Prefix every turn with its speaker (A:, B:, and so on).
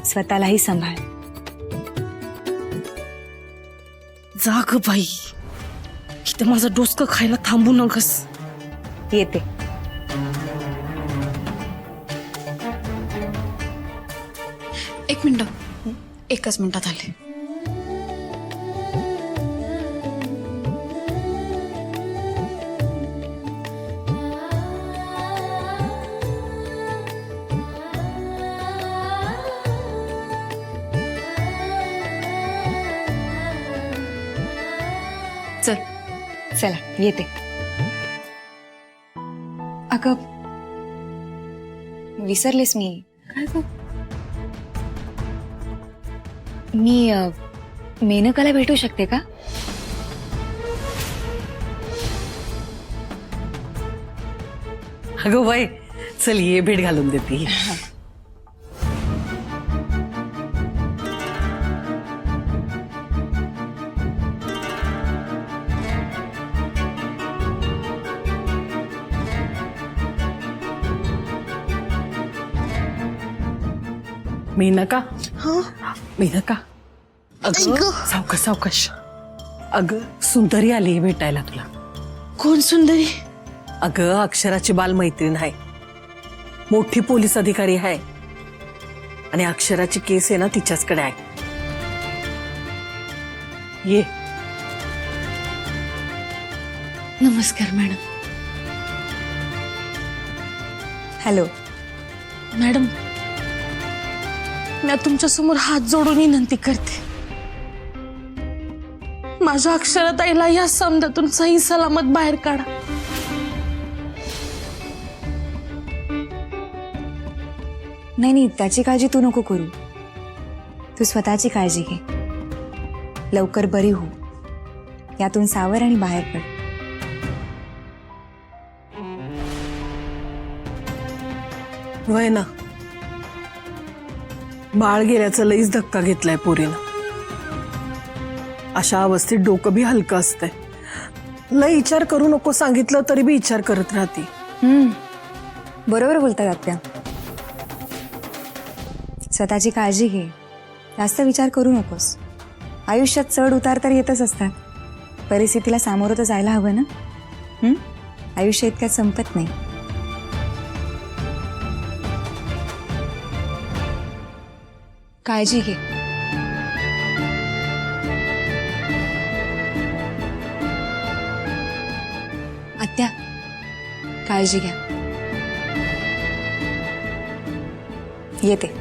A: स्वतःलाही सांभाळ.
B: जा ग बाई, इथं माझं डोसकं खायला थांबू नकस.
A: येते.
C: एक मिनिट, एकच मिनिटात आले. चल.
A: चला येते. अगं विसरलेस मी.
C: काय गं?
A: मी मेनकाला भेटू शकते का?
B: अगं बाई, चल ये, भेट घालून देते. मेनका, मेनका, अगं सावकाश सावकाश. अगं सुंदरी आली भेटायला तुला.
C: कोण सुंदरी?
B: अगं अक्षराची बालमैत्रीण आहे, मोठी पोलीस अधिकारी आहे आणि अक्षराची केस आहे ना तिच्याचकडे आहे. ये.
C: नमस्कार मॅडम.
A: हॅलो
C: मॅडम, मी तुमच्या समोर हात जोडून विनंती करते, माझ्या अक्षराताईला या समजातून सही सलामत बाहेर काढा.
A: नाही नाही, त्याची काळजी तू नको करू. तू स्वतःची काळजी घे. लवकर बरी हो, यातून सावर आणि बाहेर पड.
B: वय ना, बाळ गेल्याचा लईच धक्का घेतलाय पोरीनं. अशा अवस्थेत डोकं बी हलकं असतंय. लई विचार करू नको सांगितलं तरी बी विचार करत राहते.
A: बरोबर बोलतात आत्या. स्वतःची काळजी घे, जास्त विचार करू नकोस. आयुष्यात चढ उतार तर येतच असतात, परिस्थितीला सामोरं तर जायला हवं ना. आयुष्य इतक्यात संपत नाही. काळजी घे. आत्या काळजी घ्या. येते.